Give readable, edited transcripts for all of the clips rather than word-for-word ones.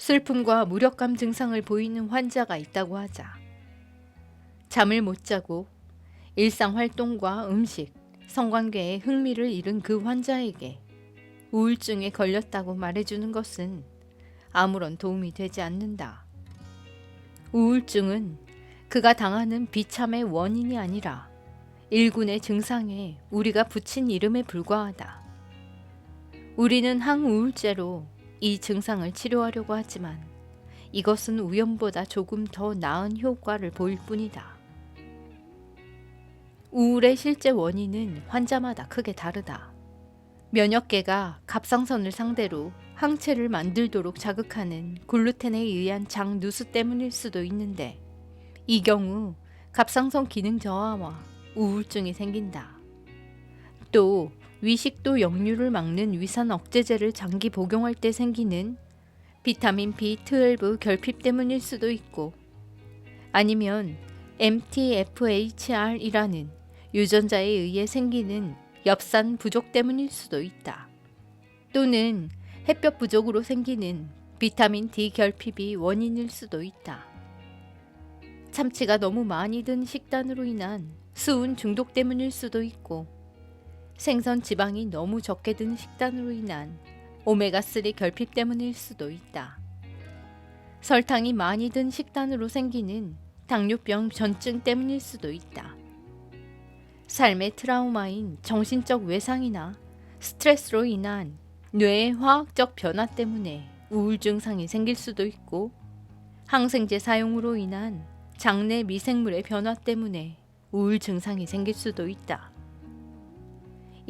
슬픔과 무력감 증상을 보이는 환자가 있다고 하자. 잠을 못 자고 일상활동과 음식, 성관계에 흥미를 잃은 그 환자에게 우울증에 걸렸다고 말해주는 것은 아무런 도움이 되지 않는다. 우울증은 그가 당하는 비참의 원인이 아니라 일군의 증상에 우리가 붙인 이름에 불과하다. 우리는 항우울제로 이 증상을 치료하려고 하지만 이것은 우연보다 조금 더 나은 효과를 보일 뿐이다. 우울의 실제 원인은 환자마다 크게 다르다. 면역계가 갑상선을 상대로 항체를 만들도록 자극하는 글루텐에 의한 장 누수 때문일 수도 있는데, 이 경우 갑상선 기능 저하와 우울증이 생긴다. 또 위식도 역류를 막는 위산 억제제를 장기 복용할 때 생기는 비타민 B12 결핍 때문일 수도 있고, 아니면 MTFHR이라는 유전자에 의해 생기는 엽산 부족 때문일 수도 있다. 또는 햇볕 부족으로 생기는 비타민 D 결핍이 원인일 수도 있다. 참치가 너무 많이 든 식단으로 인한 수은 중독 때문일 수도 있고, 생선 지방이 너무 적게 든 식단으로 인한 오메가3 결핍 때문일 수도 있다. 설탕이 많이 든 식단으로 생기는 당뇨병 전증 때문일 수도 있다. 삶의 트라우마인 정신적 외상이나 스트레스로 인한 뇌의 화학적 변화 때문에 우울증상이 생길 수도 있고, 항생제 사용으로 인한 장내 미생물의 변화 때문에 우울 증상이 생길 수도 있다.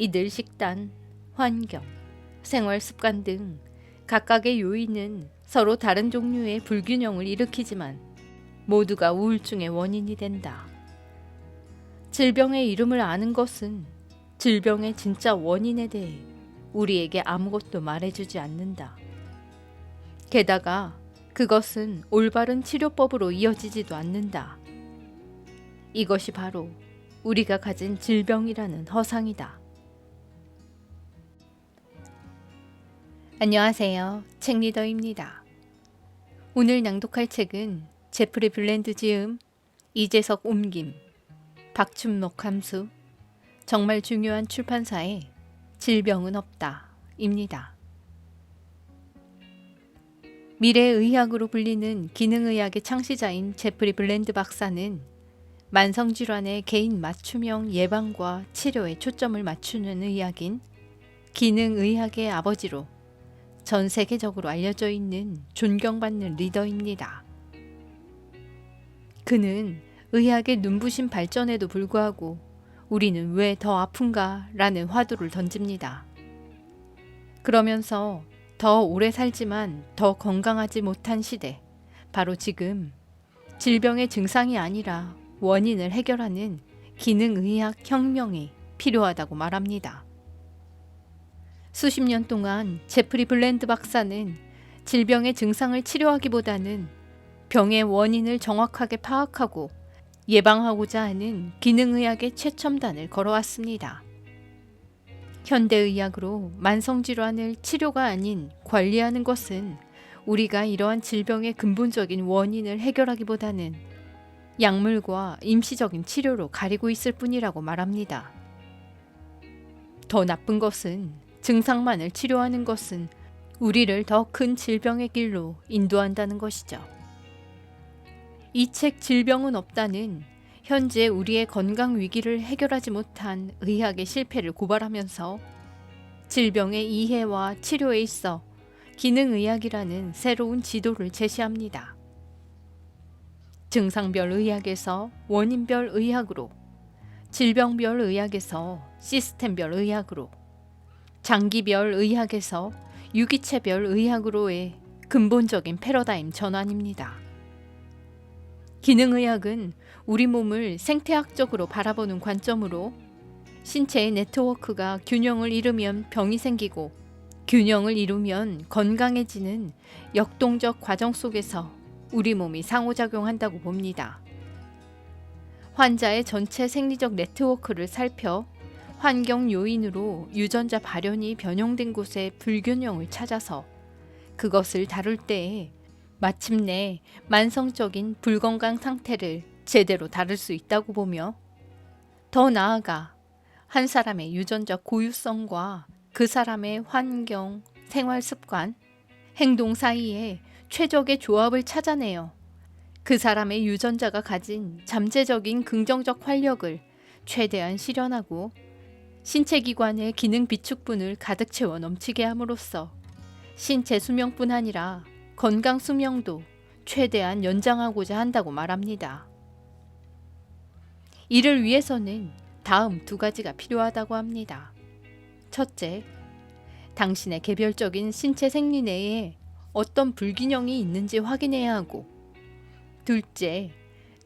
이들 식단, 환경, 생활 습관 등 각각의 요인은 서로 다른 종류의 불균형을 일으키지만 모두가 우울증의 원인이 된다. 질병의 이름을 아는 것은 질병의 진짜 원인에 대해 우리에게 아무것도 말해주지 않는다. 게다가 그것은 올바른 치료법으로 이어지지도 않는다. 이것이 바로 우리가 가진 질병이라는 허상이다. 안녕하세요. 책리더입니다. 오늘 낭독할 책은 제프리 블랜드 지음, 이재석 옮김, 박춘록 함수, 정말 중요한 출판사의 질병은 없다 입니다. 미래의학으로 불리는 기능의학의 창시자인 제프리 블랜드 박사는 만성질환의 개인 맞춤형 예방과 치료에 초점을 맞추는 의학인 기능의학의 아버지로 전 세계적으로 알려져 있는 존경받는 리더입니다. 그는 의학의 눈부신 발전에도 불구하고 우리는 왜 더 아픈가 라는 화두를 던집니다. 그러면서 더 오래 살지만 더 건강하지 못한 시대, 바로 지금 질병의 증상이 아니라 원인을 해결하는 기능의학 혁명이 필요하다고 말합니다. 수십 년 동안 제프리 블랜드 박사는 질병의 증상을 치료하기보다는 병의 원인을 정확하게 파악하고 예방하고자 하는 기능의학의 최첨단을 걸어왔습니다. 현대의학으로 만성질환을 치료가 아닌 관리하는 것은 우리가 이러한 질병의 근본적인 원인을 해결하기보다는 약물과 임시적인 치료로 가리고 있을 뿐이라고 말합니다. 더 나쁜 것은 증상만을 치료하는 것은 우리를 더 큰 질병의 길로 인도한다는 것이죠. 이 책 질병은 없다는 현재 우리의 건강 위기를 해결하지 못한 의학의 실패를 고발하면서 질병의 이해와 치료에 있어 기능의학이라는 새로운 지도를 제시합니다. 증상별 의학에서 원인별 의학으로, 질병별 의학에서 시스템별 의학으로, 장기별 의학에서 유기체별 의학으로의 근본적인 패러다임 전환입니다. 기능의학은 우리 몸을 생태학적으로 바라보는 관점으로 신체의 네트워크가 균형을 잃으면 병이 생기고 균형을 이루면 건강해지는 역동적 과정 속에서 우리 몸이 상호작용한다고 봅니다. 환자의 전체 생리적 네트워크를 살펴 환경 요인으로 유전자 발현이 변형된 곳의 불균형을 찾아서 그것을 다룰 때에 마침내 만성적인 불건강 상태를 제대로 다룰 수 있다고 보며 더 나아가 한 사람의 유전적 고유성과 그 사람의 환경, 생활 습관, 행동 사이에 최적의 조합을 찾아내어 그 사람의 유전자가 가진 잠재적인 긍정적 활력을 최대한 실현하고 신체 기관의 기능 비축분을 가득 채워 넘치게 함으로써 신체 수명뿐 아니라 건강 수명도 최대한 연장하고자 한다고 말합니다. 이를 위해서는 다음 두 가지가 필요하다고 합니다. 첫째, 당신의 개별적인 신체 생리 내에 어떤 불균형이 있는지 확인해야 하고, 둘째,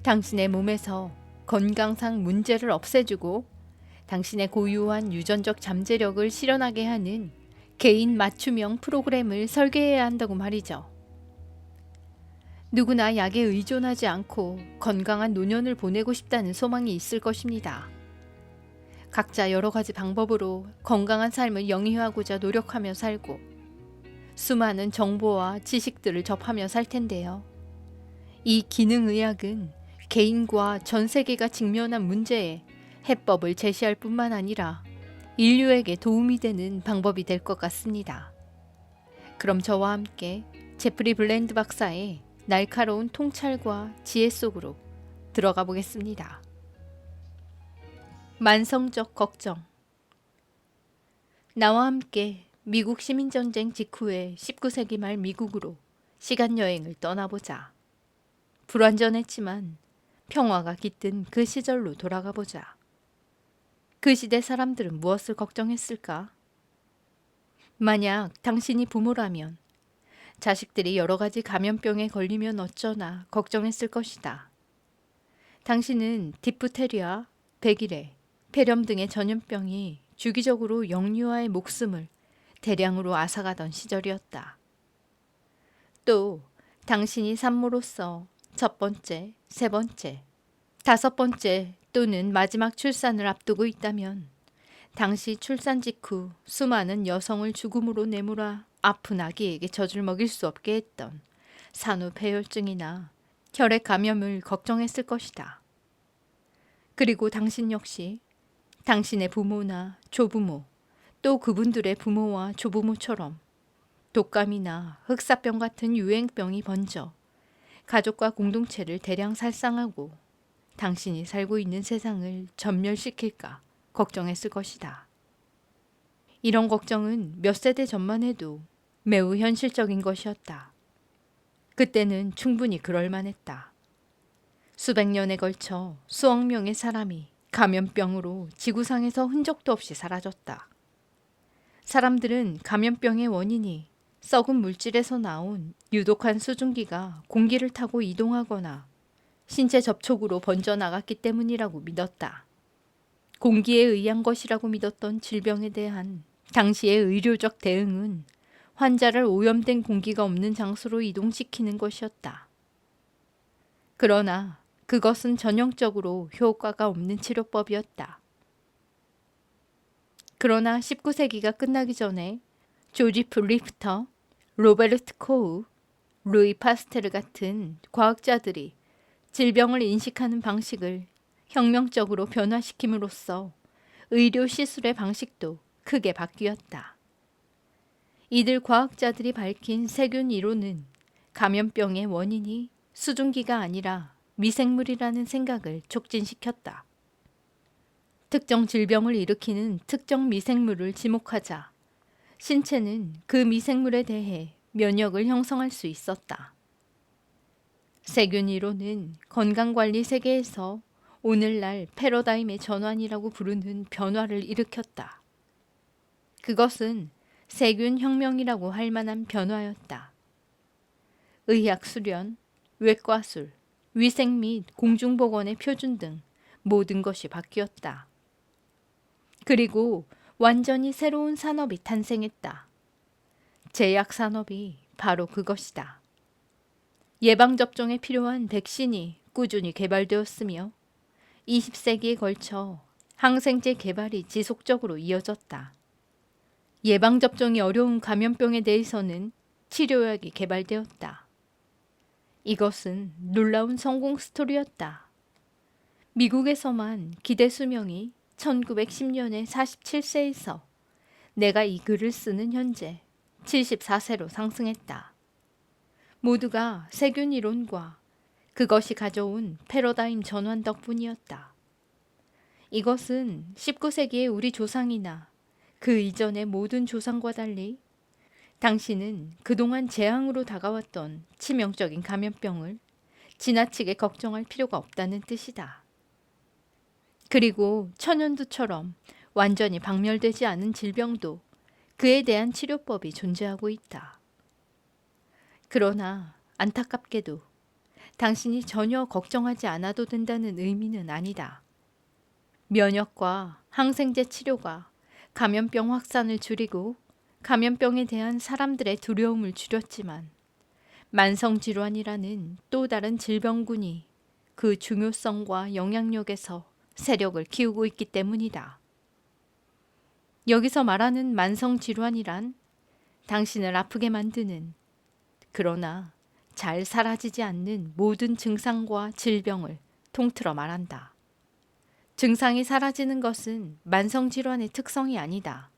당신의 몸에서 건강상 문제를 없애주고 당신의 고유한 유전적 잠재력을 실현하게 하는 개인 맞춤형 프로그램을 설계해야 한다고 말이죠. 누구나 약에 의존하지 않고 건강한 노년을 보내고 싶다는 소망이 있을 것입니다. 각자 여러 가지 방법으로 건강한 삶을 영위하고자 노력하며 살고 수많은 정보와 지식들을 접하며 살 텐데요. 이 기능의학은 개인과 전 세계가 직면한 문제에 해법을 제시할 뿐만 아니라 인류에게 도움이 되는 방법이 될 것 같습니다. 그럼 저와 함께 제프리 블랜드 박사의 날카로운 통찰과 지혜 속으로 들어가 보겠습니다. 만성적 걱정. 나와 함께 미국 시민전쟁 직후의 19세기 말 미국으로 시간여행을 떠나보자. 불완전했지만 평화가 깃든 그 시절로 돌아가보자. 그 시대 사람들은 무엇을 걱정했을까? 만약 당신이 부모라면 자식들이 여러 가지 감염병에 걸리면 어쩌나 걱정했을 것이다. 당신은 디프테리아, 백일해, 폐렴 등의 전염병이 주기적으로 영유아의 목숨을 대량으로 앗아가던 시절이었다. 또 당신이 산모로서 첫 번째, 세 번째, 다섯 번째 또는 마지막 출산을 앞두고 있다면 당시 출산 직후 수많은 여성을 죽음으로 내몰아 아픈 아기에게 젖을 먹일 수 없게 했던 산후폐혈증이나 혈액 감염을 걱정했을 것이다. 그리고 당신 역시 당신의 부모나 조부모 또 그분들의 부모와 조부모처럼 독감이나 흑사병 같은 유행병이 번져 가족과 공동체를 대량 살상하고 당신이 살고 있는 세상을 전멸시킬까 걱정했을 것이다. 이런 걱정은 몇 세대 전만 해도 매우 현실적인 것이었다. 그때는 충분히 그럴 만했다. 수백 년에 걸쳐 수억 명의 사람이 감염병으로 지구상에서 흔적도 없이 사라졌다. 사람들은 감염병의 원인이 썩은 물질에서 나온 유독한 수증기가 공기를 타고 이동하거나 신체 접촉으로 번져나갔기 때문이라고 믿었다. 공기에 의한 것이라고 믿었던 질병에 대한 당시의 의료적 대응은 환자를 오염된 공기가 없는 장소로 이동시키는 것이었다. 그러나 그것은 전형적으로 효과가 없는 치료법이었다. 그러나 19세기가 끝나기 전에 조지프 리프터, 로베르트 코우, 루이 파스테르 같은 과학자들이 질병을 인식하는 방식을 혁명적으로 변화시킴으로써 의료 시술의 방식도 크게 바뀌었다. 이들 과학자들이 밝힌 세균 이론은 감염병의 원인이 수증기가 아니라 미생물이라는 생각을 촉진시켰다. 특정 질병을 일으키는 특정 미생물을 지목하자 신체는 그 미생물에 대해 면역을 형성할 수 있었다. 세균 이론은 건강관리 세계에서 오늘날 패러다임의 전환이라고 부르는 변화를 일으켰다. 그것은 세균 혁명이라고 할 만한 변화였다. 의학 수련, 외과술, 위생 및 공중보건의 표준 등 모든 것이 바뀌었다. 그리고 완전히 새로운 산업이 탄생했다. 제약 산업이 바로 그것이다. 예방접종에 필요한 백신이 꾸준히 개발되었으며 20세기에 걸쳐 항생제 개발이 지속적으로 이어졌다. 예방접종이 어려운 감염병에 대해서는 치료약이 개발되었다. 이것은 놀라운 성공 스토리였다. 미국에서만 기대 수명이 1910년에 47세에서 내가 이 글을 쓰는 현재 74세로 상승했다. 모두가 세균 이론과 그것이 가져온 패러다임 전환 덕분이었다. 이것은 19세기의 우리 조상이나 그 이전의 모든 조상과 달리 당신은 그동안 재앙으로 다가왔던 치명적인 감염병을 지나치게 걱정할 필요가 없다는 뜻이다. 그리고 천연두처럼 완전히 박멸되지 않은 질병도 그에 대한 치료법이 존재하고 있다. 그러나 안타깝게도 당신이 전혀 걱정하지 않아도 된다는 의미는 아니다. 면역과 항생제 치료가 감염병 확산을 줄이고 감염병에 대한 사람들의 두려움을 줄였지만 만성질환이라는 또 다른 질병군이 그 중요성과 영향력에서 세력을 키우고 있기 때문이다. 여기서 말하는 만성질환이란 당신을 아프게 만드는 그러나 잘 사라지지 않는 모든 증상과 질병을 통틀어 말한다. 증상이 사라지는 것은 만성질환의 특성이 아니다.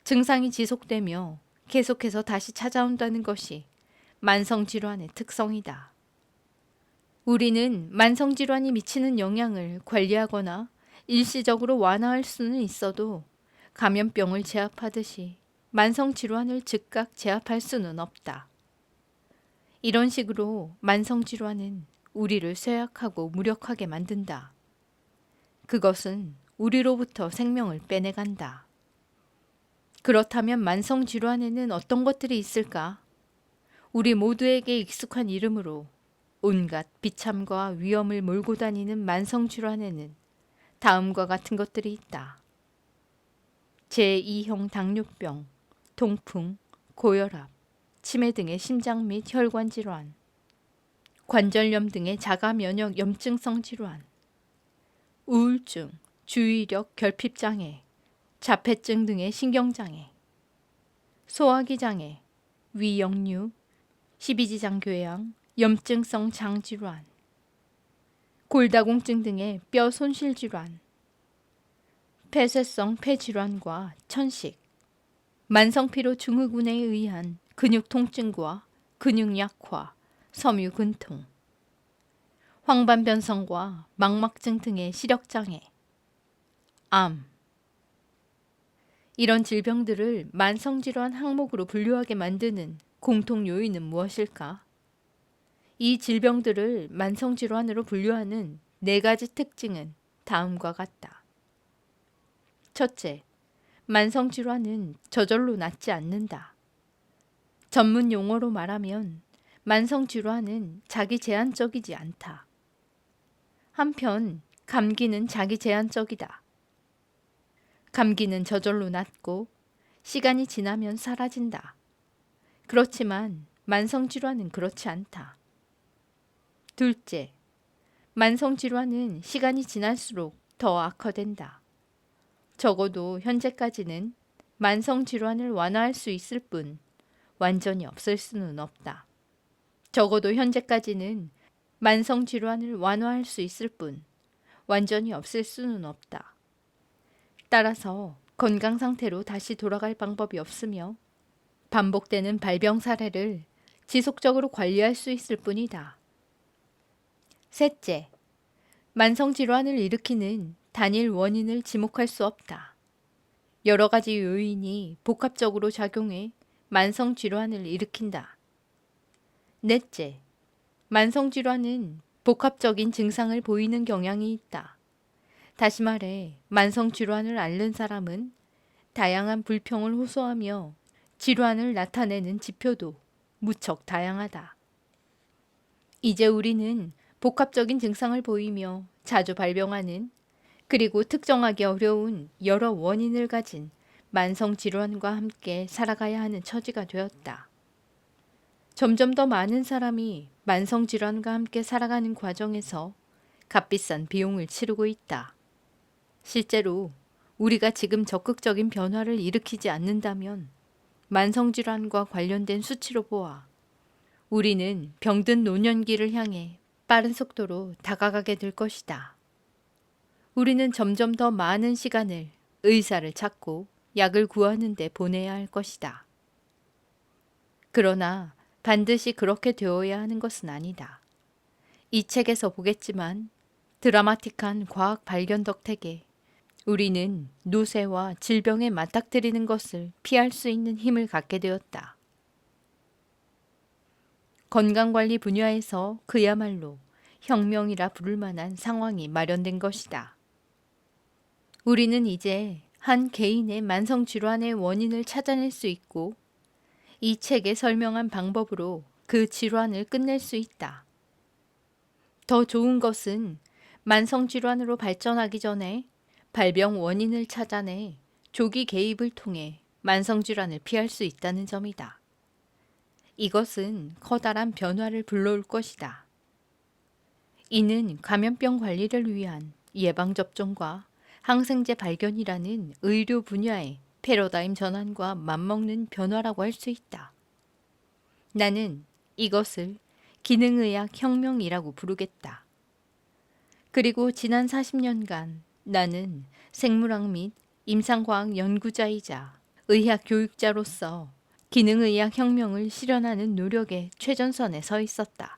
증상이 지속되며 계속해서 다시 찾아온다는 것이 만성질환의 특성이다. 우리는 만성질환이 미치는 영향을 관리하거나 일시적으로 완화할 수는 있어도 감염병을 제압하듯이 만성질환을 즉각 제압할 수는 없다. 이런 식으로 만성질환은 우리를 쇠약하고 무력하게 만든다. 그것은 우리로부터 생명을 빼내간다. 그렇다면 만성질환에는 어떤 것들이 있을까? 우리 모두에게 익숙한 이름으로 온갖 비참과 위험을 몰고 다니는 만성질환에는 다음과 같은 것들이 있다. 제2형 당뇨병, 통풍, 고혈압, 치매 등의 심장 및 혈관 질환, 관절염 등의 자가 면역 염증성 질환, 우울증, 주의력 결핍 장애, 자폐증 등의 신경장애, 소화기 장애, 위역류, 십이지장 교양, 염증성 장질환, 골다공증 등의 뼈 손실 질환, 폐쇄성 폐질환과 천식, 만성피로 증후군에 의한 근육 통증과 근육 약화, 섬유 근통, 황반변성과 망막증 등의 시력장애, 암. 이런 질병들을 만성질환 항목으로 분류하게 만드는 공통 요인은 무엇일까? 이 질병들을 만성질환으로 분류하는 4가지 특징은 다음과 같다. 첫째, 만성질환은 저절로 낫지 않는다. 전문 용어로 말하면 만성질환은 자기 제한적이지 않다. 한편 감기는 자기 제한적이다. 감기는 저절로 낫고 시간이 지나면 사라진다. 그렇지만 만성질환은 그렇지 않다. 둘째, 만성질환은 시간이 지날수록 더 악화된다. 적어도 현재까지는 만성질환을 완화할 수 있을 뿐 완전히 없앨 수는 없다. 적어도 현재까지는 만성질환을 완화할 수 있을 뿐 완전히 없앨 수는 없다. 따라서 건강 상태로 다시 돌아갈 방법이 없으며 반복되는 발병 사례를 지속적으로 관리할 수 있을 뿐이다. 셋째, 만성질환을 일으키는 단일 원인을 지목할 수 없다. 여러 가지 요인이 복합적으로 작용해 만성질환을 일으킨다. 넷째, 만성질환은 복합적인 증상을 보이는 경향이 있다. 다시 말해 만성질환을 앓는 사람은 다양한 불평을 호소하며 질환을 나타내는 지표도 무척 다양하다. 이제 우리는 복합적인 증상을 보이며 자주 발병하는 그리고 특정하기 어려운 여러 원인을 가진 만성질환과 함께 살아가야 하는 처지가 되었다. 점점 더 많은 사람이 만성질환과 함께 살아가는 과정에서 값비싼 비용을 치르고 있다. 실제로 우리가 지금 적극적인 변화를 일으키지 않는다면 만성질환과 관련된 수치로 보아 우리는 병든 노년기를 향해 빠른 속도로 다가가게 될 것이다. 우리는 점점 더 많은 시간을 의사를 찾고 약을 구하는 데 보내야 할 것이다. 그러나 반드시 그렇게 되어야 하는 것은 아니다. 이 책에서 보겠지만 드라마틱한 과학 발견 덕택에 우리는 노쇠와 질병에 맞닥뜨리는 것을 피할 수 있는 힘을 갖게 되었다. 건강관리 분야에서 그야말로 혁명이라 부를 만한 상황이 마련된 것이다. 우리는 이제 한 개인의 만성질환의 원인을 찾아낼 수 있고 이 책에 설명한 방법으로 그 질환을 끝낼 수 있다. 더 좋은 것은 만성질환으로 발전하기 전에 발병 원인을 찾아내 조기 개입을 통해 만성질환을 피할 수 있다는 점이다. 이것은 커다란 변화를 불러올 것이다. 이는 감염병 관리를 위한 예방접종과 항생제 발견이라는 의료 분야의 패러다임 전환과 맞먹는 변화라고 할 수 있다. 나는 이것을 기능의학 혁명이라고 부르겠다. 그리고 지난 40년간 나는 생물학 및 임상과학 연구자이자 의학 교육자로서 기능의학 혁명을 실현하는 노력의 최전선에 서 있었다.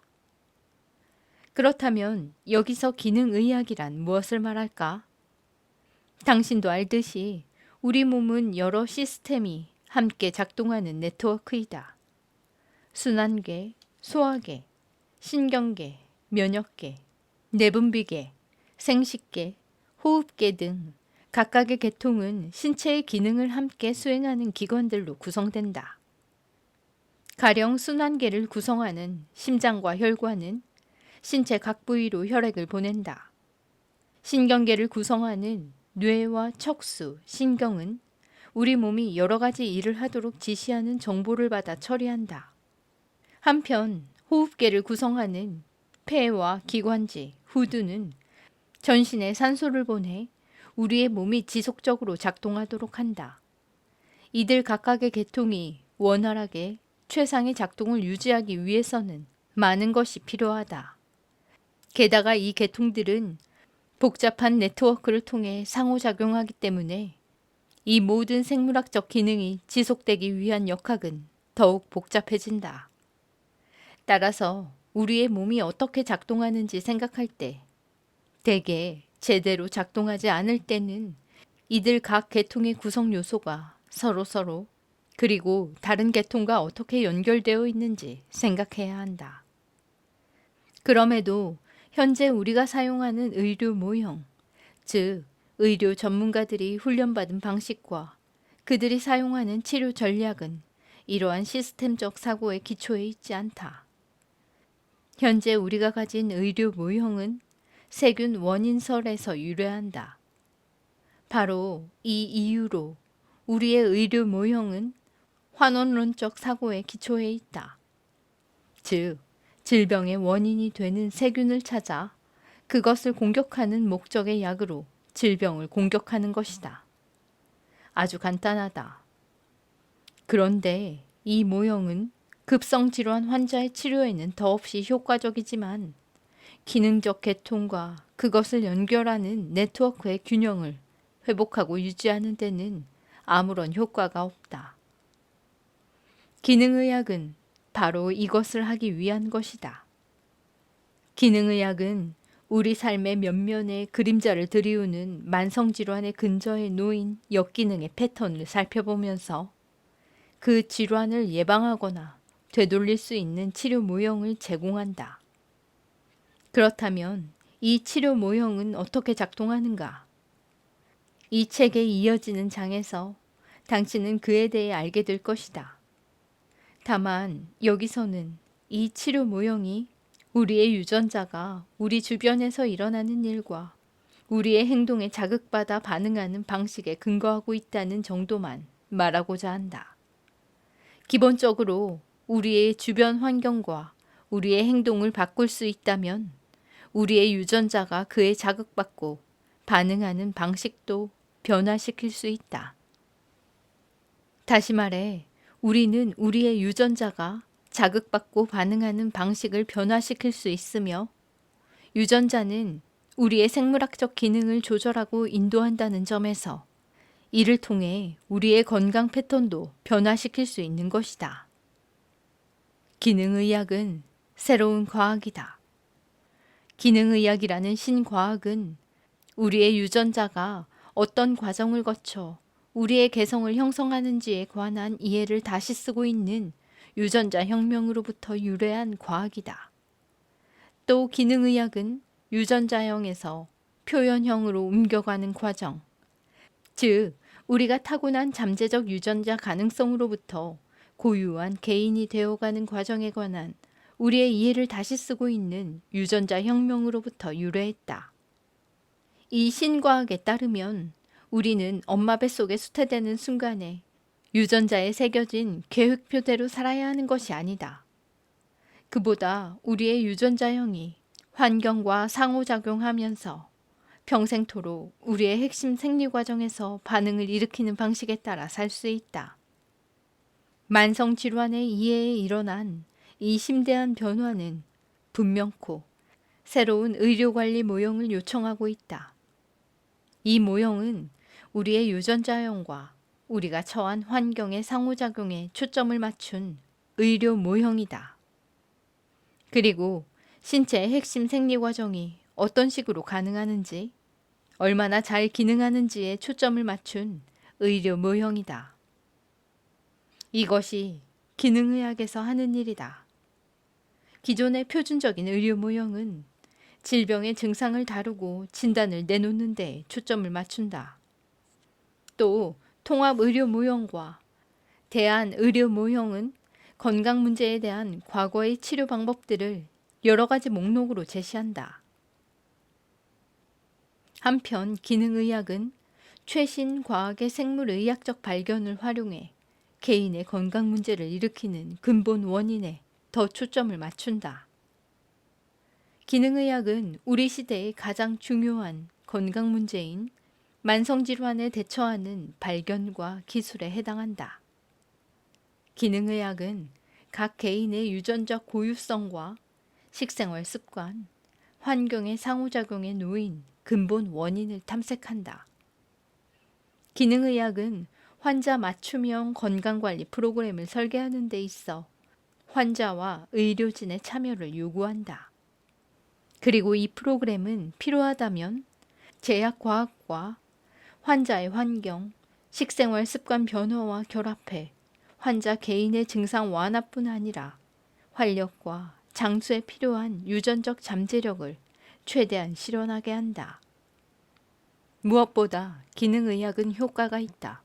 그렇다면 여기서 기능의학이란 무엇을 말할까? 당신도 알듯이 우리 몸은 여러 시스템이 함께 작동하는 네트워크이다. 순환계, 소화계, 신경계, 면역계, 내분비계, 생식계, 호흡계 등 각각의 계통은 신체의 기능을 함께 수행하는 기관들로 구성된다. 가령 순환계를 구성하는 심장과 혈관은 신체 각 부위로 혈액을 보낸다. 신경계를 구성하는 뇌와 척수, 신경은 우리 몸이 여러 가지 일을 하도록 지시하는 정보를 받아 처리한다. 한편 호흡계를 구성하는 폐와 기관지, 후두는 전신에 산소를 보내 우리의 몸이 지속적으로 작동하도록 한다. 이들 각각의 계통이 원활하게 최상의 작동을 유지하기 위해서는 많은 것이 필요하다. 게다가 이 계통들은 복잡한 네트워크를 통해 상호작용하기 때문에 이 모든 생물학적 기능이 지속되기 위한 역학은 더욱 복잡해진다. 따라서 우리의 몸이 어떻게 작동하는지 생각할 때 대개 제대로 작동하지 않을 때는 이들 각 계통의 구성 요소가 서로 그리고 다른 계통과 어떻게 연결되어 있는지 생각해야 한다. 그럼에도 현재 우리가 사용하는 의료 모형, 즉 의료 전문가들이 훈련받은 방식과 그들이 사용하는 치료 전략은 이러한 시스템적 사고의 기초에 있지 않다. 현재 우리가 가진 의료 모형은 세균 원인설에서 유래한다. 바로 이 이유로 우리의 의료 모형은 환원론적 사고의 기초에 있다. 즉, 질병의 원인이 되는 세균을 찾아 그것을 공격하는 목적의 약으로 질병을 공격하는 것이다. 아주 간단하다. 그런데 이 모형은 급성질환 환자의 치료에는 더없이 효과적이지만 기능적 계통과 그것을 연결하는 네트워크의 균형을 회복하고 유지하는 데는 아무런 효과가 없다. 기능의학은 바로 이것을 하기 위한 것이다. 기능의학은 우리 삶의 면면에 그림자를 들이우는 만성질환의 근저에 놓인 역기능의 패턴을 살펴보면서 그 질환을 예방하거나 되돌릴 수 있는 치료 모형을 제공한다. 그렇다면 이 치료 모형은 어떻게 작동하는가? 이 책에 이어지는 장에서 당신은 그에 대해 알게 될 것이다. 다만 여기서는 이 치료 모형이 우리의 유전자가 우리 주변에서 일어나는 일과 우리의 행동에 자극받아 반응하는 방식에 근거하고 있다는 정도만 말하고자 한다. 기본적으로 우리의 주변 환경과 우리의 행동을 바꿀 수 있다면 우리의 유전자가 그에 자극받고 반응하는 방식도 변화시킬 수 있다. 다시 말해, 우리는 우리의 유전자가 자극받고 반응하는 방식을 변화시킬 수 있으며 유전자는 우리의 생물학적 기능을 조절하고 인도한다는 점에서 이를 통해 우리의 건강 패턴도 변화시킬 수 있는 것이다. 기능의학은 새로운 과학이다. 기능의학이라는 신과학은 우리의 유전자가 어떤 과정을 거쳐 우리의 개성을 형성하는지에 관한 이해를 다시 쓰고 있는 유전자 혁명으로부터 유래한 과학이다. 또 기능의학은 유전자형에서 표현형으로 옮겨가는 과정, 즉 우리가 타고난 잠재적 유전자 가능성으로부터 고유한 개인이 되어가는 과정에 관한 우리의 이해를 다시 쓰고 있는 유전자 혁명으로부터 유래했다. 이 신과학에 따르면 우리는 엄마 뱃속에 수태되는 순간에 유전자에 새겨진 계획표대로 살아야 하는 것이 아니다. 그보다 우리의 유전자형이 환경과 상호작용하면서 평생토록 우리의 핵심 생리 과정에서 반응을 일으키는 방식에 따라 살 수 있다. 만성질환의 이해에 일어난 이 심대한 변화는 분명코 새로운 의료관리 모형을 요청하고 있다. 이 모형은 우리의 유전자형과 우리가 처한 환경의 상호작용에 초점을 맞춘 의료 모형이다. 그리고 신체의 핵심 생리 과정이 어떤 식으로 가능하는지, 얼마나 잘 기능하는지에 초점을 맞춘 의료 모형이다. 이것이 기능의학에서 하는 일이다. 기존의 표준적인 의료 모형은 질병의 증상을 다루고 진단을 내놓는 데 초점을 맞춘다. 또 통합 의료 모형과 대안 의료 모형은 건강 문제에 대한 과거의 치료 방법들을 여러 가지 목록으로 제시한다. 한편 기능의학은 최신 과학의 생물의학적 발견을 활용해 개인의 건강 문제를 일으키는 근본 원인에 더 초점을 맞춘다. 기능의학은 우리 시대의 가장 중요한 건강 문제인 만성질환에 대처하는 발견과 기술에 해당한다. 기능의학은 각 개인의 유전적 고유성과 식생활 습관, 환경의 상호작용에 놓인 근본 원인을 탐색한다. 기능의학은 환자 맞춤형 건강관리 프로그램을 설계하는 데 있어 환자와 의료진의 참여를 요구한다. 그리고 이 프로그램은 필요하다면 제약과학과 환자의 환경, 식생활 습관 변화와 결합해 환자 개인의 증상 완화뿐 아니라 활력과 장수에 필요한 유전적 잠재력을 최대한 실현하게 한다. 무엇보다 기능의학은 효과가 있다.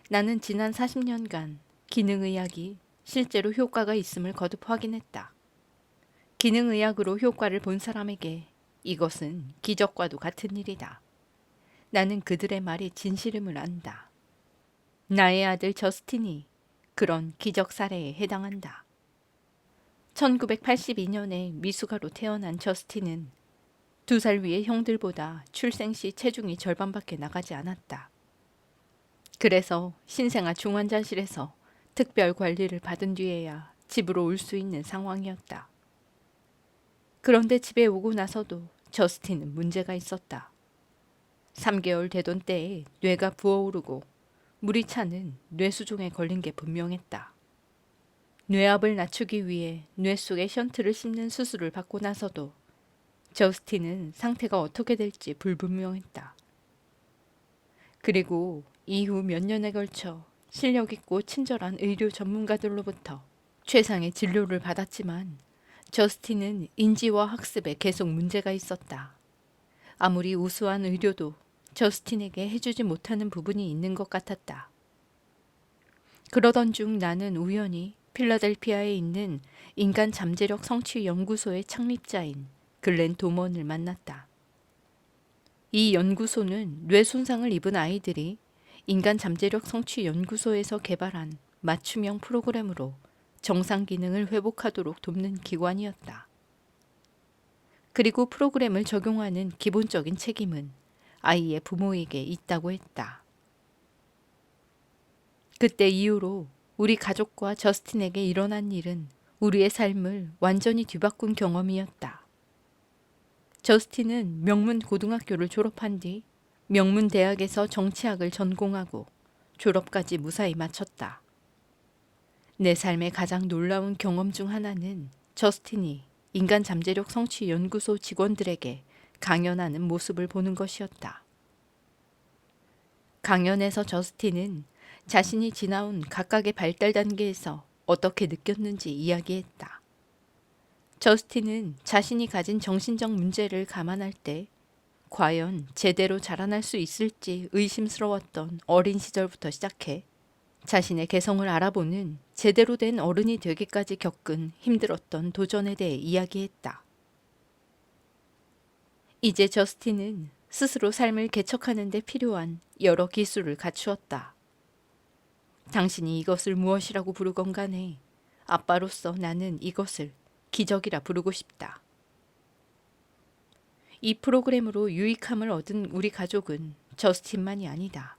나는 지난 40년간 기능의학이 실제로 효과가 있음을 거듭 확인했다. 기능의학으로 효과를 본 사람에게 이것은 기적과도 같은 일이다. 나는 그들의 말이 진실임을 안다. 나의 아들 저스틴이 그런 기적 사례에 해당한다. 1982년에 미숙아로 태어난 저스틴은 2살 위의 형들보다 출생 시 체중이 절반밖에 나가지 않았다. 그래서 신생아 중환자실에서 특별 관리를 받은 뒤에야 집으로 올 수 있는 상황이었다. 그런데 집에 오고 나서도 저스틴은 문제가 있었다. 3개월 되던 때에 뇌가 부어오르고 물이 차는 뇌수종에 걸린 게 분명했다. 뇌압을 낮추기 위해 뇌 속에 션트를 심는 수술을 받고 나서도 저스틴은 상태가 어떻게 될지 불분명했다. 그리고 이후 몇 년에 걸쳐 실력 있고 친절한 의료 전문가들로부터 최상의 진료를 받았지만 저스틴은 인지와 학습에 계속 문제가 있었다. 아무리 우수한 의료도 저스틴에게 해주지 못하는 부분이 있는 것 같았다. 그러던 중 나는 우연히 필라델피아에 있는 인간 잠재력 성취 연구소의 창립자인 글렌 도먼을 만났다. 이 연구소는 뇌 손상을 입은 아이들이 인간 잠재력 성취 연구소에서 개발한 맞춤형 프로그램으로 정상 기능을 회복하도록 돕는 기관이었다. 그리고 프로그램을 적용하는 기본적인 책임은 아이의 부모에게 있다고 했다. 그때 이후로 우리 가족과 저스틴에게 일어난 일은 우리의 삶을 완전히 뒤바꾼 경험이었다. 저스틴은 명문 고등학교를 졸업한 뒤 명문 대학에서 정치학을 전공하고 졸업까지 무사히 마쳤다. 내 삶의 가장 놀라운 경험 중 하나는 저스틴이 인간 잠재력 성취 연구소 직원들에게 강연하는 모습을 보는 것이었다. 강연에서 저스틴은 자신이 지나온 각각의 발달 단계에서 어떻게 느꼈는지 이야기했다. 저스틴은 자신이 가진 정신적 문제를 감안할 때 과연 제대로 자라날 수 있을지 의심스러웠던 어린 시절부터 시작해 자신의 개성을 알아보는 제대로 된 어른이 되기까지 겪은 힘들었던 도전에 대해 이야기했다. 이제 저스틴은 스스로 삶을 개척하는 데 필요한 여러 기술을 갖추었다. 당신이 이것을 무엇이라고 부르건 간에 아빠로서 나는 이것을 기적이라 부르고 싶다. 이 프로그램으로 유익함을 얻은 우리 가족은 저스틴만이 아니다.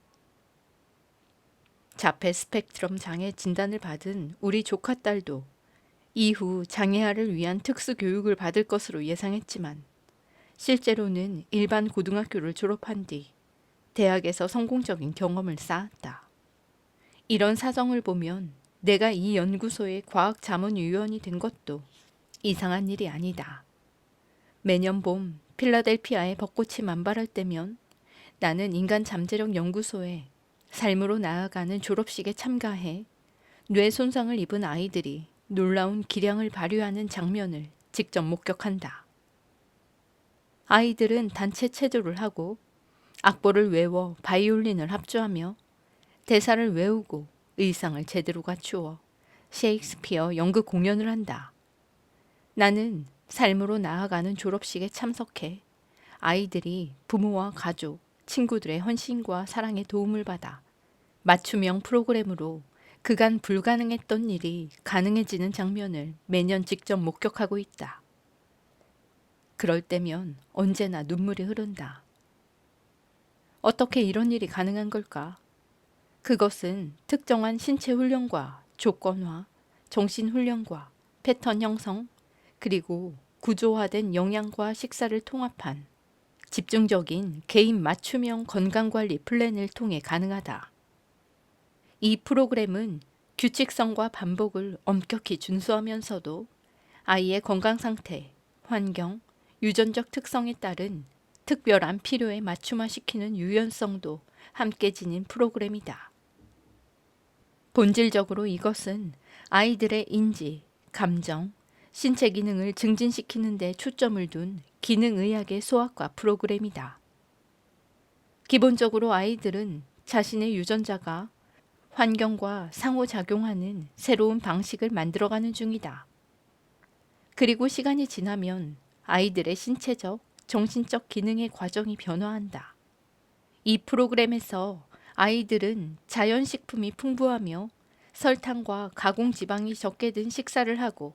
자폐 스펙트럼 장애 진단을 받은 우리 조카 딸도 이후 장애아를 위한 특수 교육을 받을 것으로 예상했지만 실제로는 일반 고등학교를 졸업한 뒤 대학에서 성공적인 경험을 쌓았다. 이런 사정을 보면 내가 이 연구소의 과학자문위원이 된 것도 이상한 일이 아니다. 매년 봄 필라델피아의 벚꽃이 만발할 때면 나는 인간 잠재력 연구소에 삶으로 나아가는 졸업식에 참가해 뇌 손상을 입은 아이들이 놀라운 기량을 발휘하는 장면을 직접 목격한다. 아이들은 단체 체조를 하고 악보를 외워 바이올린을 합주하며 대사를 외우고 의상을 제대로 갖추어 셰익스피어 연극 공연을 한다. 나는 삶으로 나아가는 졸업식에 참석해 아이들이 부모와 가족, 친구들의 헌신과 사랑에 도움을 받아 맞춤형 프로그램으로 그간 불가능했던 일이 가능해지는 장면을 매년 직접 목격하고 있다. 그럴 때면 언제나 눈물이 흐른다. 어떻게 이런 일이 가능한 걸까? 그것은 특정한 신체 훈련과 조건화, 정신 훈련과 패턴 형성, 그리고 구조화된 영양과 식사를 통합한 집중적인 개인 맞춤형 건강관리 플랜을 통해 가능하다. 이 프로그램은 규칙성과 반복을 엄격히 준수하면서도 아이의 건강 상태, 환경, 유전적 특성에 따른 특별한 필요에 맞춤화시키는 유연성도 함께 지닌 프로그램이다. 본질적으로 이것은 아이들의 인지, 감정, 신체 기능을 증진시키는 데 초점을 둔 기능의학의 소아과 프로그램이다. 기본적으로 아이들은 자신의 유전자가 환경과 상호작용하는 새로운 방식을 만들어가는 중이다. 그리고 시간이 지나면 아이들의 신체적, 정신적 기능의 과정이 변화한다. 이 프로그램에서 아이들은 자연식품이 풍부하며 설탕과 가공지방이 적게 든 식사를 하고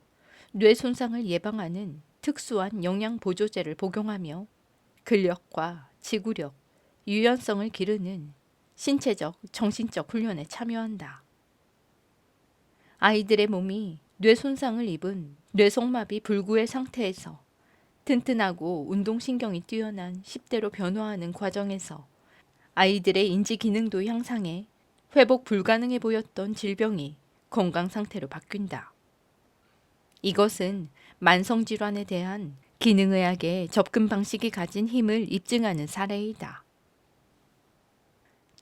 뇌 손상을 예방하는 특수한 영양 보조제를 복용하며 근력과 지구력, 유연성을 기르는 신체적, 정신적 훈련에 참여한다. 아이들의 몸이 뇌 손상을 입은 뇌속마비 불구의 상태에서 튼튼하고 운동신경이 뛰어난 10대로 변화하는 과정에서 아이들의 인지 기능도 향상해 회복 불가능해 보였던 질병이 건강 상태로 바뀐다. 이것은 만성질환에 대한 기능의학의 접근 방식이 가진 힘을 입증하는 사례이다.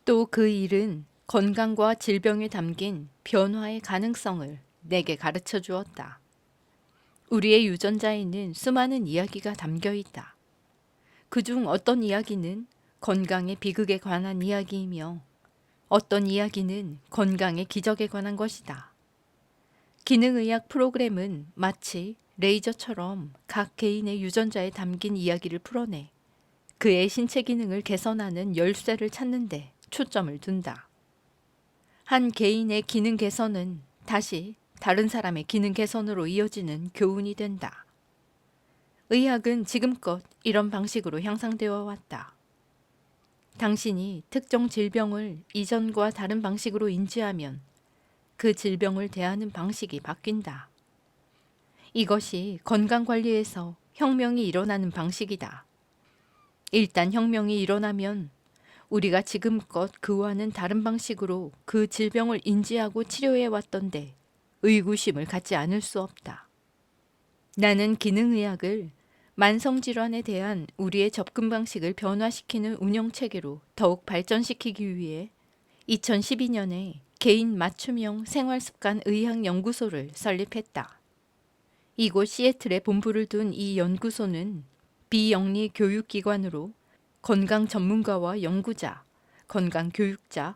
또 그 일은 건강과 질병에 담긴 변화의 가능성을 내게 가르쳐 주었다. 우리의 유전자에는 수많은 이야기가 담겨 있다. 그중 어떤 이야기는 건강의 비극에 관한 이야기이며 어떤 이야기는 건강의 기적에 관한 것이다. 기능의학 프로그램은 마치 레이저처럼 각 개인의 유전자에 담긴 이야기를 풀어내 그의 신체 기능을 개선하는 열쇠를 찾는 데 초점을 둔다. 한 개인의 기능 개선은 다시 다른 사람의 기능 개선으로 이어지는 교훈이 된다. 의학은 지금껏 이런 방식으로 향상되어 왔다. 당신이 특정 질병을 이전과 다른 방식으로 인지하면 그 질병을 대하는 방식이 바뀐다. 이것이 건강관리에서 혁명이 일어나는 방식이다. 일단 혁명이 일어나면 우리가 지금껏 그와는 다른 방식으로 그 질병을 인지하고 치료해 왔던데 의구심을 갖지 않을 수 없다. 나는 기능의학을 만성질환에 대한 우리의 접근 방식을 변화시키는 운영체계로 더욱 발전시키기 위해 2012년에 개인 맞춤형 생활습관의학연구소를 설립했다. 이곳 시애틀에 본부를 둔 이 연구소는 비영리 교육기관으로 건강 전문가와 연구자, 건강 교육자,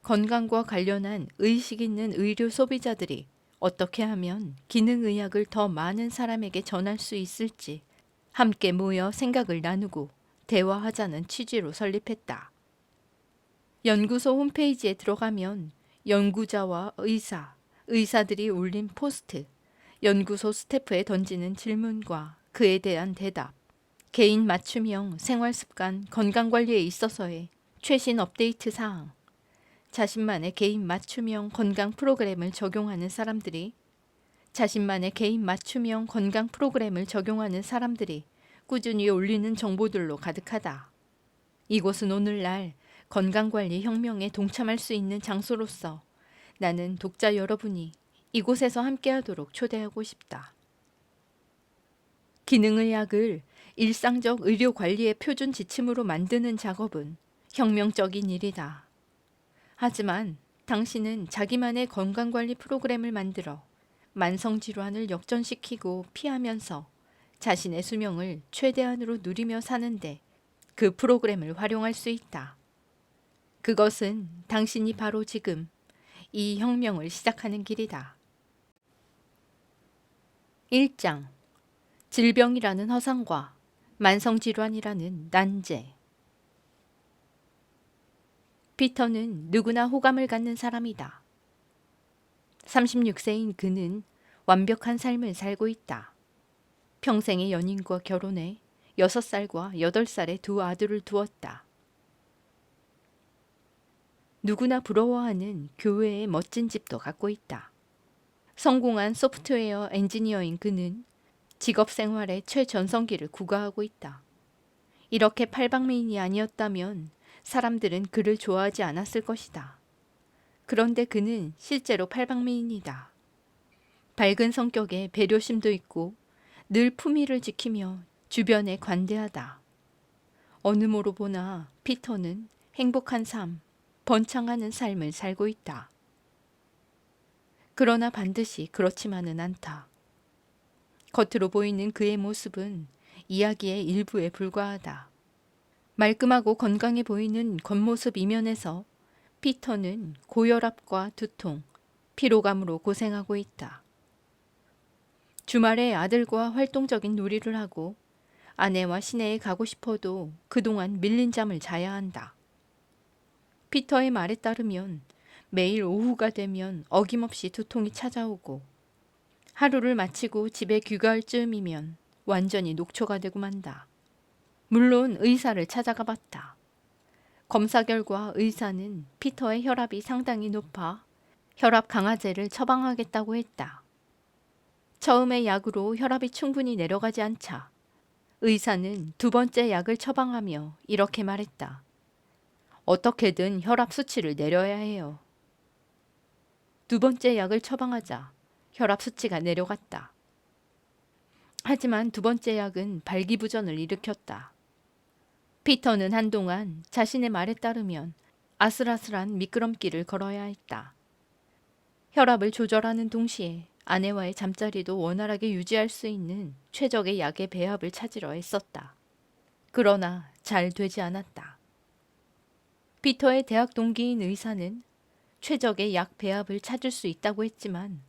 건강과 관련한 의식 있는 의료 소비자들이 어떻게 하면 기능의학을 더 많은 사람에게 전할 수 있을지 함께 모여 생각을 나누고 대화하자는 취지로 설립했다. 연구소 홈페이지에 들어가면 연구자와 의사들이 올린 포스트, 연구소 스태프에 던지는 질문과 그에 대한 대답, 개인 맞춤형 생활습관 건강관리에 있어서의 최신 업데이트 사항, 자신만의 개인 맞춤형 건강 프로그램을 적용하는 사람들이 꾸준히 올리는 정보들로 가득하다. 이곳은 오늘날 건강관리 혁명에 동참할 수 있는 장소로서 나는 독자 여러분이 이곳에서 함께하도록 초대하고 싶다. 기능의학을 일상적 의료관리의 표준 지침으로 만드는 작업은 혁명적인 일이다. 하지만 당신은 자기만의 건강관리 프로그램을 만들어 만성질환을 역전시키고 피하면서 자신의 수명을 최대한으로 누리며 사는데 그 프로그램을 활용할 수 있다. 그것은 당신이 바로 지금 이 혁명을 시작하는 길이다. 1장 질병이라는 허상과 만성질환이라는 난제. 피터는 누구나 호감을 갖는 사람이다. 36세인 그는 완벽한 삶을 살고 있다. 평생의 연인과 결혼해 6살과 8살의 두 아들을 두었다. 누구나 부러워하는 교회의 멋진 집도 갖고 있다. 성공한 소프트웨어 엔지니어인 그는 직업 생활의 최전성기를 구가하고 있다. 이렇게 팔방미인이 아니었다면 사람들은 그를 좋아하지 않았을 것이다. 그런데 그는 실제로 팔방미인이다. 밝은 성격에 배려심도 있고 늘 품위를 지키며 주변에 관대하다. 어느 모로 보나 피터는 행복한 삶, 번창하는 삶을 살고 있다. 그러나 반드시 그렇지만은 않다. 겉으로 보이는 그의 모습은 이야기의 일부에 불과하다. 말끔하고 건강해 보이는 겉모습 이면에서 피터는 고혈압과 두통, 피로감으로 고생하고 있다. 주말에 아들과 활동적인 놀이를 하고 아내와 시내에 가고 싶어도 그동안 밀린 잠을 자야 한다. 피터의 말에 따르면 매일 오후가 되면 어김없이 두통이 찾아오고 하루를 마치고 집에 귀가할 즈음이면 완전히 녹초가 되고 만다. 물론 의사를 찾아가 봤다. 검사 결과 의사는 피터의 혈압이 상당히 높아 혈압 강화제를 처방하겠다고 했다. 처음의 약으로 혈압이 충분히 내려가지 않자 의사는 두 번째 약을 처방하며 이렇게 말했다. 어떻게든 혈압 수치를 내려야 해요. 두 번째 약을 처방하자 혈압 수치가 내려갔다. 하지만 두 번째 약은 발기부전을 일으켰다. 피터는 한동안 자신의 말에 따르면 아슬아슬한 미끄럼길을 걸어야 했다. 혈압을 조절하는 동시에 아내와의 잠자리도 원활하게 유지할 수 있는 최적의 약의 배합을 찾으려 애썼다. 그러나 잘 되지 않았다. 피터의 대학 동기인 의사는 최적의 약 배합을 찾을 수 있다고 했지만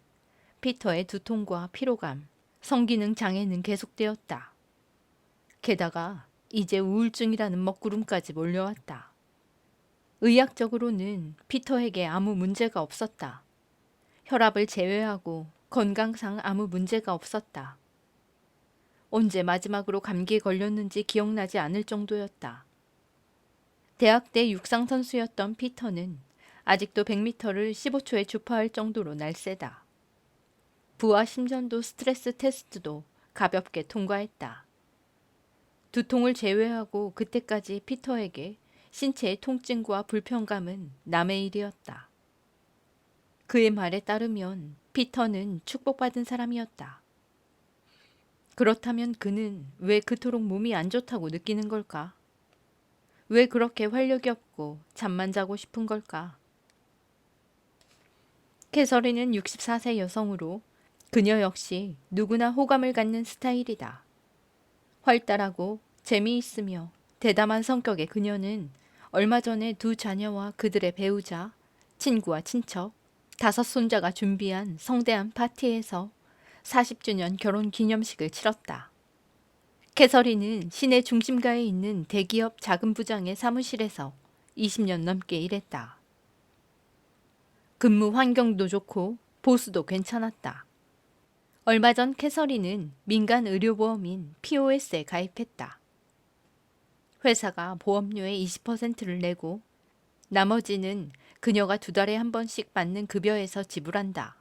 피터의 두통과 피로감, 성기능 장애는 계속되었다. 게다가 이제 우울증이라는 먹구름까지 몰려왔다. 의학적으로는 피터에게 아무 문제가 없었다. 혈압을 제외하고 건강상 아무 문제가 없었다. 언제 마지막으로 감기에 걸렸는지 기억나지 않을 정도였다. 대학 때 육상 선수였던 피터는 아직도 100m를 15초에 주파할 정도로 날쌔다. 부하 심전도 스트레스 테스트도 가볍게 통과했다. 두통을 제외하고 그때까지 피터에게 신체의 통증과 불편감은 남의 일이었다. 그의 말에 따르면 피터는 축복받은 사람이었다. 그렇다면 그는 왜 그토록 몸이 안 좋다고 느끼는 걸까? 왜 그렇게 활력이 없고 잠만 자고 싶은 걸까? 캐서린은 64세 여성으로 그녀 역시 누구나 호감을 갖는 스타일이다. 활달하고 재미있으며 대담한 성격의 그녀는 얼마 전에 두 자녀와 그들의 배우자, 친구와 친척, 5손자가 준비한 성대한 파티에서 40주년 결혼 기념식을 치렀다. 캐서린은 시내 중심가에 있는 대기업 작은 부장의 사무실에서 20년 넘게 일했다. 근무 환경도 좋고 보수도 괜찮았다. 얼마 전 캐서린은 민간 의료보험인 POS에 가입했다. 회사가 보험료의 20%를 내고 나머지는 그녀가 2달에 한 번씩 받는 급여에서 지불한다.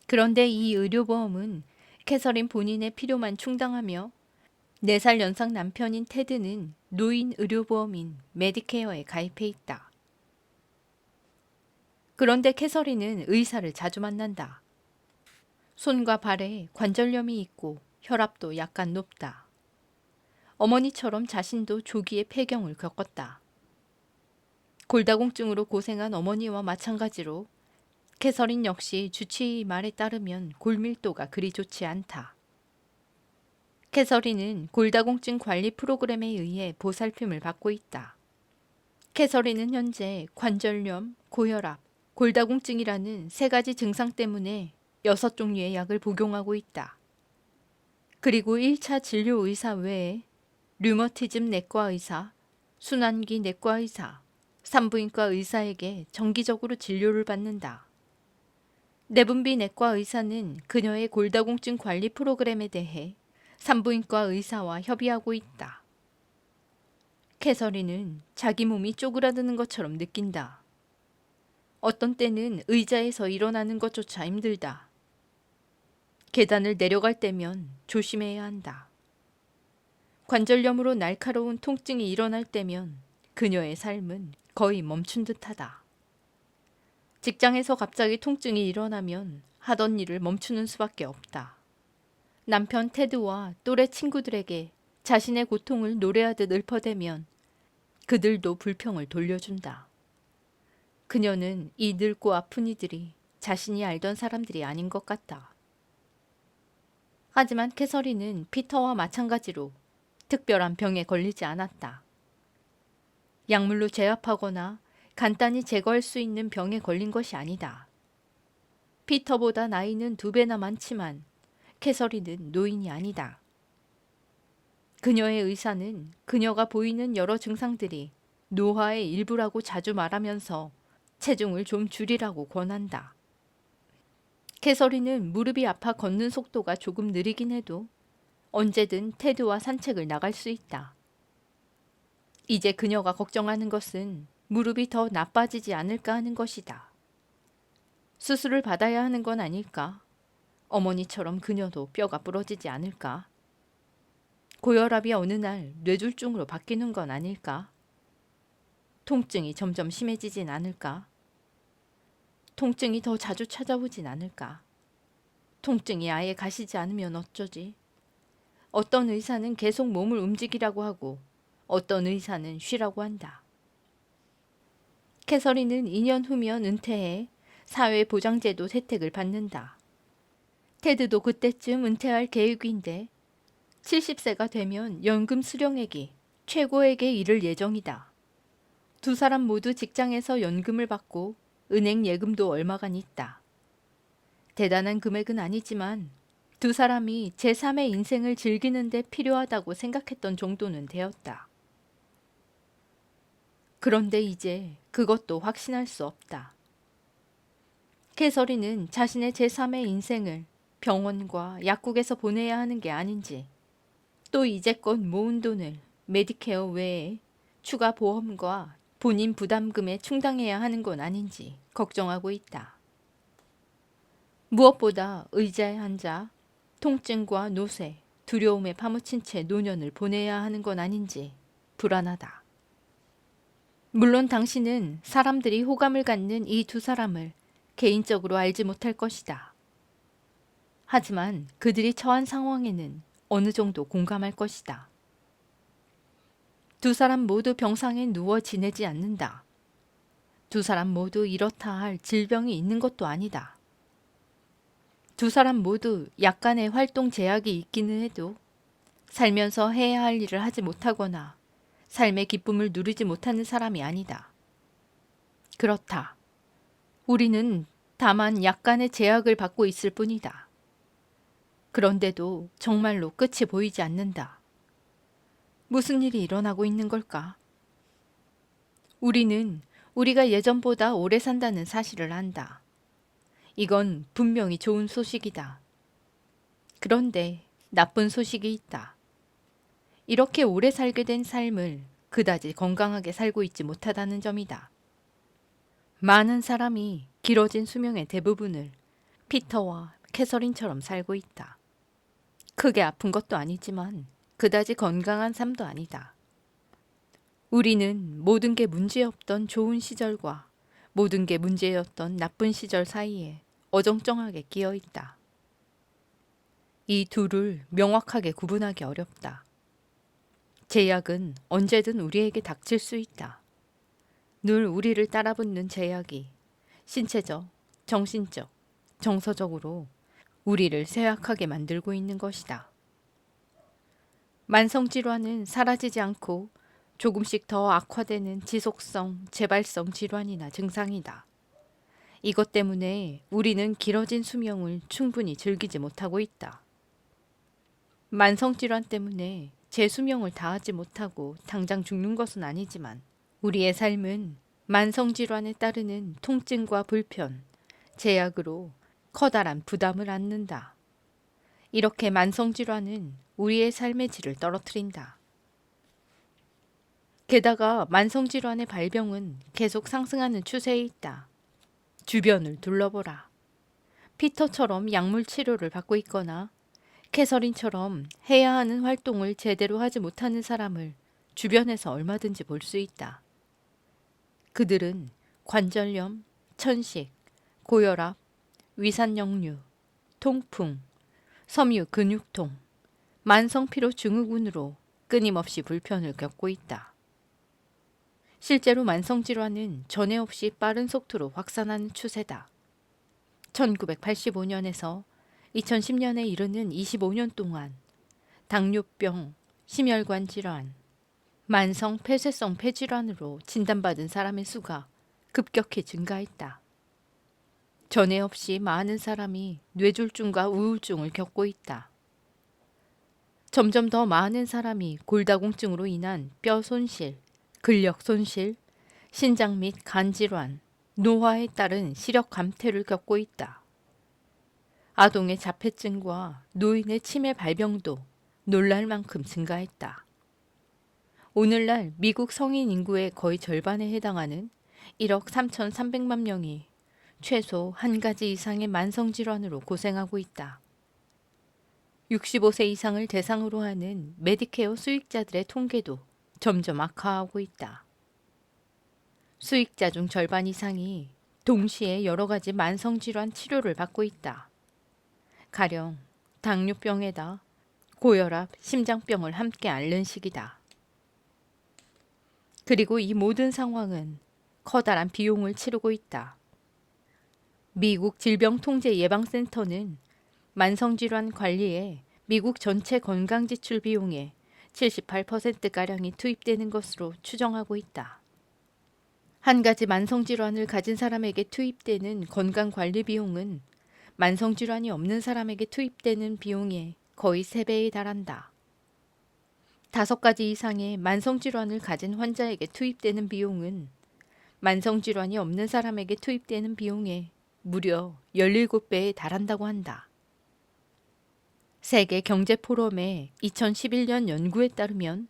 그런데 이 의료보험은 캐서린 본인의 필요만 충당하며 4살 연상 남편인 테드는 노인 의료보험인 메디케어에 가입해 있다. 그런데 캐서린은 의사를 자주 만난다. 손과 발에 관절염이 있고 혈압도 약간 높다. 어머니처럼 자신도 조기에 폐경을 겪었다. 골다공증으로 고생한 어머니와 마찬가지로 캐서린 역시 주치의 말에 따르면 골밀도가 그리 좋지 않다. 캐서린은 골다공증 관리 프로그램에 의해 보살핌을 받고 있다. 캐서린은 현재 관절염, 고혈압, 골다공증이라는 3가지 증상 때문에 6종류의 약을 복용하고 있다. 그리고 1차 진료 의사 외에 류머티즘 내과 의사, 순환기 내과 의사, 산부인과 의사에게 정기적으로 진료를 받는다. 내분비 내과 의사는 그녀의 골다공증 관리 프로그램에 대해 산부인과 의사와 협의하고 있다. 캐서린은 자기 몸이 쪼그라드는 것처럼 느낀다. 어떤 때는 의자에서 일어나는 것조차 힘들다. 계단을 내려갈 때면 조심해야 한다. 관절염으로 날카로운 통증이 일어날 때면 그녀의 삶은 거의 멈춘 듯하다. 직장에서 갑자기 통증이 일어나면 하던 일을 멈추는 수밖에 없다. 남편 테드와 또래 친구들에게 자신의 고통을 노래하듯 읊어대면 그들도 불평을 돌려준다. 그녀는 이 늙고 아픈 이들이 자신이 알던 사람들이 아닌 것 같다. 하지만 캐서린은 피터와 마찬가지로 특별한 병에 걸리지 않았다. 약물로 제압하거나 간단히 제거할 수 있는 병에 걸린 것이 아니다. 피터보다 나이는 2배나 많지만 캐서린은 노인이 아니다. 그녀의 의사는 그녀가 보이는 여러 증상들이 노화의 일부라고 자주 말하면서 체중을 좀 줄이라고 권한다. 캐서린은 무릎이 아파 걷는 속도가 조금 느리긴 해도 언제든 테드와 산책을 나갈 수 있다. 이제 그녀가 걱정하는 것은 무릎이 더 나빠지지 않을까 하는 것이다. 수술을 받아야 하는 건 아닐까? 어머니처럼 그녀도 뼈가 부러지지 않을까? 고혈압이 어느 날 뇌졸중으로 바뀌는 건 아닐까? 통증이 점점 심해지진 않을까? 통증이 더 자주 찾아오진 않을까? 통증이 아예 가시지 않으면 어쩌지? 어떤 의사는 계속 몸을 움직이라고 하고 어떤 의사는 쉬라고 한다. 캐서린은 2년 후면 은퇴해 사회보장제도 혜택을 받는다. 테드도 그때쯤 은퇴할 계획인데 70세가 되면 연금 수령액이 최고액에 이를 예정이다. 2사람 모두 직장에서 연금을 받고 은행 예금도 얼마간 있다. 대단한 금액은 아니지만 2사람이 제3의 인생을 즐기는 데 필요하다고 생각했던 정도는 되었다. 그런데 이제 그것도 확신할 수 없다. 캐서린은 자신의 제3의 인생을 병원과 약국에서 보내야 하는 게 아닌지, 또 이제껏 모은 돈을 메디케어 외에 추가 보험과 본인 부담금에 충당해야 하는 건 아닌지 걱정하고 있다. 무엇보다 의자에 앉아 통증과 노쇠, 두려움에 파묻힌 채 노년을 보내야 하는 건 아닌지 불안하다. 물론 당신은 사람들이 호감을 갖는 이 두 사람을 개인적으로 알지 못할 것이다. 하지만 그들이 처한 상황에는 어느 정도 공감할 것이다. 두 사람 모두 병상에 누워 지내지 않는다. 두 사람 모두 이렇다 할 질병이 있는 것도 아니다. 두 사람 모두 약간의 활동 제약이 있기는 해도 살면서 해야 할 일을 하지 못하거나 삶의 기쁨을 누리지 못하는 사람이 아니다. 그렇다. 우리는 다만 약간의 제약을 받고 있을 뿐이다. 그런데도 정말로 끝이 보이지 않는다. 무슨 일이 일어나고 있는 걸까? 우리는 우리가 예전보다 오래 산다는 사실을 안다. 이건 분명히 좋은 소식이다. 그런데 나쁜 소식이 있다. 이렇게 오래 살게 된 삶을 그다지 건강하게 살고 있지 못하다는 점이다. 많은 사람이 길어진 수명의 대부분을 피터와 캐서린처럼 살고 있다. 크게 아픈 것도 아니지만 그다지 건강한 삶도 아니다. 우리는 모든 게 문제없던 좋은 시절과 모든 게 문제였던 나쁜 시절 사이에 어정쩡하게 끼어 있다. 이 둘을 명확하게 구분하기 어렵다. 제약은 언제든 우리에게 닥칠 수 있다. 늘 우리를 따라붙는 제약이 신체적, 정신적, 정서적으로 우리를 쇠약하게 만들고 있는 것이다. 만성질환은 사라지지 않고 조금씩 더 악화되는 지속성, 재발성 질환이나 증상이다. 이것 때문에 우리는 길어진 수명을 충분히 즐기지 못하고 있다. 만성질환 때문에 제 수명을 다하지 못하고 당장 죽는 것은 아니지만 우리의 삶은 만성질환에 따르는 통증과 불편, 제약으로 커다란 부담을 안는다. 이렇게 만성질환은 우리의 삶의 질을 떨어뜨린다. 게다가 만성질환의 발병은 계속 상승하는 추세에 있다. 주변을 둘러보라. 피터처럼 약물 치료를 받고 있거나 캐서린처럼 해야 하는 활동을 제대로 하지 못하는 사람을 주변에서 얼마든지 볼 수 있다. 그들은 관절염, 천식, 고혈압, 위산역류, 통풍, 섬유 근육통, 만성피로 증후군으로 끊임없이 불편을 겪고 있다. 실제로 만성질환은 전에 없이 빠른 속도로 확산하는 추세다. 1985년에서 2010년에 이르는 25년 동안 당뇨병, 심혈관 질환, 만성 폐쇄성 폐질환으로 진단받은 사람의 수가 급격히 증가했다. 전에 없이 많은 사람이 뇌졸중과 우울증을 겪고 있다. 점점 더 많은 사람이 골다공증으로 인한 뼈 손실, 근력 손실, 신장 및 간 질환, 노화에 따른 시력 감퇴를 겪고 있다. 아동의 자폐증과 노인의 치매 발병도 놀랄 만큼 증가했다. 오늘날 미국 성인 인구의 거의 절반에 해당하는 1억 3,300만 명이 최소 한 가지 이상의 만성질환으로 고생하고 있다. 65세 이상을 대상으로 하는 메디케어 수익자들의 통계도 점점 악화하고 있다. 수익자 중 절반 이상이 동시에 여러 가지 만성질환 치료를 받고 있다. 가령 당뇨병에다 고혈압, 심장병을 함께 앓는 시기다. 그리고 이 모든 상황은 커다란 비용을 치르고 있다. 미국 질병통제예방센터는 만성질환 관리에 미국 전체 건강지출 비용의 78%가량이 투입되는 것으로 추정하고 있다. 한 가지 만성질환을 가진 사람에게 투입되는 건강관리 비용은 만성질환이 없는 사람에게 투입되는 비용의 거의 3배에 달한다. 5가지 이상의 만성질환을 가진 환자에게 투입되는 비용은 만성질환이 없는 사람에게 투입되는 비용의 무려 17배에 달한다고 한다. 세계경제포럼의 2011년 연구에 따르면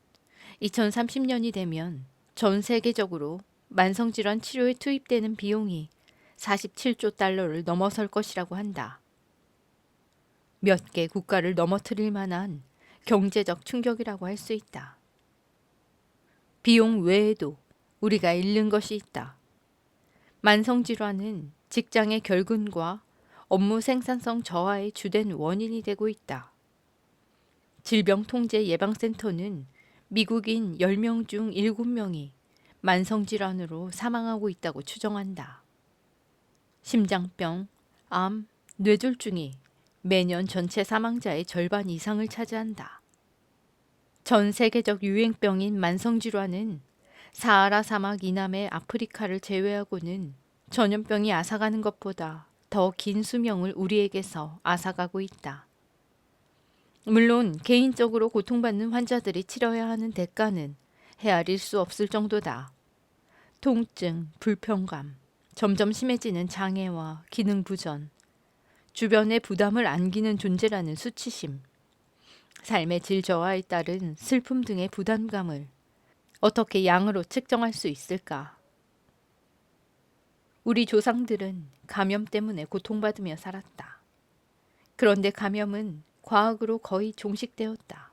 2030년이 되면 전 세계적으로 만성질환 치료에 투입되는 비용이 47조 달러를 넘어설 것이라고 한다. 몇 개 국가를 넘어뜨릴 만한 경제적 충격이라고 할 수 있다. 비용 외에도 우리가 잃는 것이 있다. 만성질환은 직장의 결근과 업무 생산성 저하의 주된 원인이 되고 있다. 질병통제예방센터는 미국인 10명 중 7명이 만성질환으로 사망하고 있다고 추정한다. 심장병, 암, 뇌졸중이 매년 전체 사망자의 절반 이상을 차지한다. 전 세계적 유행병인 만성질환은 사하라 사막 이남의 아프리카를 제외하고는 전염병이 앗아가는 것보다 더 긴 수명을 우리에게서 앗아가고 있다. 물론 개인적으로 고통받는 환자들이 치러야 하는 대가는 헤아릴 수 없을 정도다. 통증, 불편감, 점점 심해지는 장애와 기능 부전, 주변에 부담을 안기는 존재라는 수치심, 삶의 질 저하에 따른 슬픔 등의 부담감을 어떻게 양으로 측정할 수 있을까? 우리 조상들은 감염 때문에 고통받으며 살았다. 그런데 감염은 과학으로 거의 종식되었다.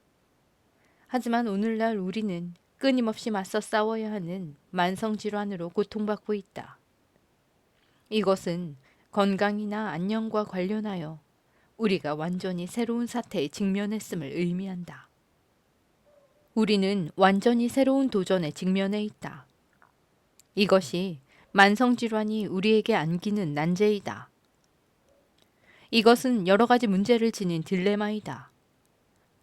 하지만 오늘날 우리는 끊임없이 맞서 싸워야 하는 만성질환으로 고통받고 있다. 이것은 건강이나 안녕과 관련하여 우리가 완전히 새로운 사태에 직면했음을 의미한다. 우리는 완전히 새로운 도전에 직면해 있다. 이것이 만성질환이 우리에게 안기는 난제이다. 이것은 여러 가지 문제를 지닌 딜레마이다.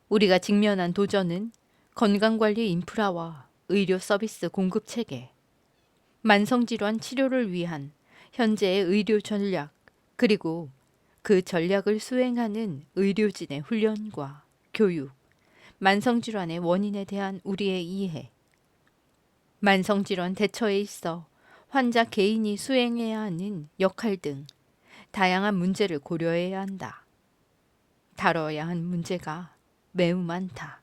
우리가 직면한 도전은 건강관리 인프라와 의료 서비스 공급 체계, 만성질환 치료를 위한 현재의 의료 전략, 그리고 그 전략을 수행하는 의료진의 훈련과 교육, 만성질환의 원인에 대한 우리의 이해, 만성질환 대처에 있어 환자 개인이 수행해야 하는 역할 등 다양한 문제를 고려해야 한다. 다뤄야 한 문제가 매우 많다.